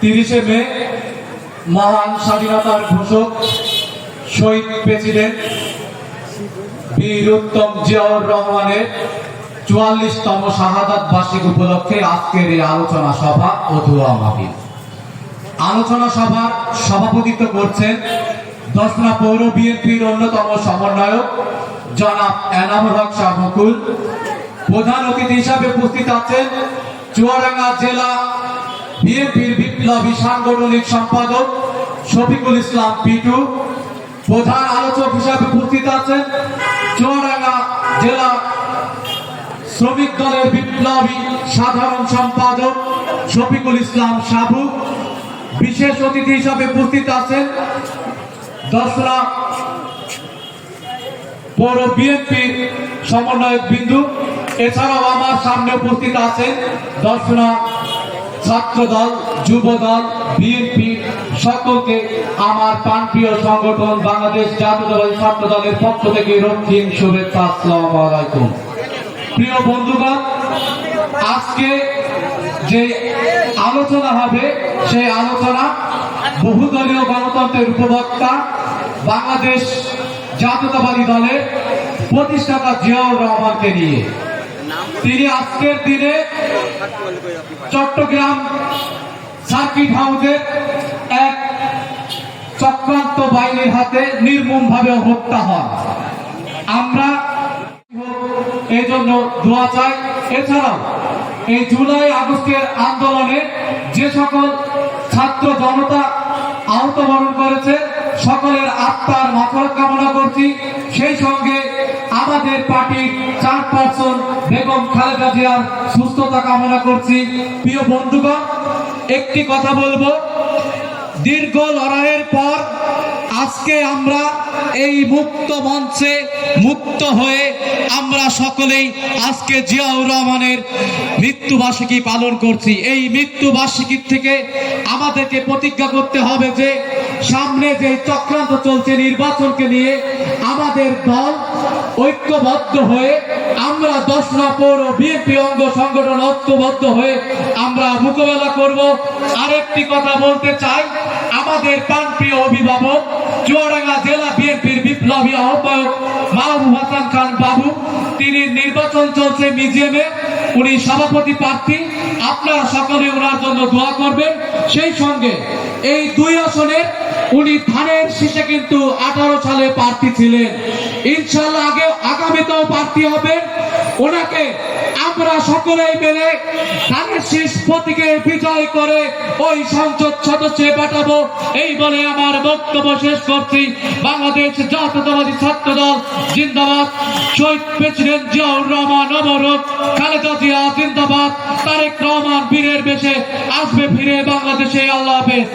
30শে মে মহান স্বাধীনতার ঘোষক শহীদ প্রেসিডেন্ট বীর উত্তম জিয়াউর রহমানের 44তম শাহাদাত বার্ষিক উপলক্ষে আজকের এই আলোচনা সভা ও দোয়া মাহফিল। আলোচনা সভার সভাপতিত্ব করছেন দশনা পৌর বিএনপির অন্যতম সমন্বয়ক জনাব এনামুল হক শাহ মুকুল। প্রধান অতিথি হিসাবে উপস্থিত আছেন চুয়াডাঙ্গা জেলা বিএনপির বিপ্লবী সাংগঠনিক সম্পাদক শফিকুল ইসলাম পিটু। প্রধান আলোচক হিসাবে উপস্থিত আছেন চুয়াডাঙ্গা জেলা শ্রমিক দলের বিপ্লবী সাধারণ সম্পাদক শফিকুল ইসলাম সাবু। বিশেষ অতিথি হিসাবে উপস্থিত আছেন দশরা পৌর বিএনপির সমন্বয়ক বিন্দু। এছাড়াও আমার সামনে উপস্থিত আছেন দশরা ছাত্র দল, যুব দল, বিএনপি সকলকে আমার প্রাণপ্রিয় সংগঠন বাংলাদেশ জাতীয়তাবাদী ছাত্র দলের পক্ষ থেকে রক্তিম শুভেচ্ছা। আসসালামু আলাইকুম। প্রিয় বন্ধুগণ, আজকে যে আলোচনা হবে সেই আলোচনা বহুদলীয় গণতন্ত্রের উপভোক্তা বাংলাদেশ জাতীয়তাবাদী দলের প্রতিষ্ঠাতা জিয়াউর রহমানকে নিয়ে। তিনি আজকের দিনে চট্টগ্রাম সার্কিট হাউসের এক চক্রান্ত বাহিনীর হাতে নির্মমভাবে হত্যা হন। আমরা এই জন্য দোয়া চাই। এছাড়াও এই জুলাই আগস্টের আন্দোলনে যে সকল ছাত্র জনতা আহত বরণ করেছে সকলের আত্মার মাগফিরাত কামনা করছি। সেই সঙ্গে আমাদের পার্টির চেয়ারপারসন বেগম খালেদা জিয়ার সুস্থতা কামনা করছি। প্রিয় বন্ধুগণ, একটি কথা বলবো, দীর্ঘ লড়াইয়ের পর আজকে আমরা এই মুক্ত মঞ্চে মুক্ত হয়ে আমরা সকলেই আজকে জিয়াউর রহমানের মৃত্যুবার্ষিকী পালন করছি। এই মৃত্যুবার্ষিকী থেকে আমাদেরকে প্রতিজ্ঞা করতে হবে যে সামনে যে চক্রান্ত চলছে নির্বাচনকে নিয়ে আমাদের দল ঐক্যবদ্ধ হয়ে আমরা দশরা পৌর বিএনপি অঙ্গ সংগঠন ঐক্যবদ্ধ হয়ে আমরা মোকাবেলা করব। আরেকটি কথা বলতে চাই, আমাদের প্রাণপ্রিয় অভিভাবক চুয়াডাঙ্গা জেলা বিএনপির বিপ্লবী আহ্বায়ক মাহবুব হাসান খান বাবু, তিনি নির্বাচন চলছে মিউজিয়ামে, উনি সভাপতি প্রার্থী। আপনারা সকলে ওনার জন্য দোয়া করবেন। সেই সঙ্গে এই দুই আসনে উনি ধানের শীষে কিন্তু 18 সালে প্রার্থী ছিলেন। ইনশাআল্লাহ আগামীতেও প্রার্থী হবেন। ওনাকে আমরা সকলেই মিলে ধানের শীষ প্রতীকে বিজয় করে ওই সংসদ সদস্যে পাঠাবো। এই বলে আমার বক্তব্য শেষ করছি। বাংলাদেশ জাতীয়তাবাদী ছাত্র দল জিন্দাবাদ। শহীদ প্রেসিডেন্ট জিয়াউর রহমান অমর, খালেদা জিয়া জিন্দাবাদ। তারেক রহমান বীরের বেশে আসবে ফিরে বাংলাদেশে। আল্লাহ হাফেজ।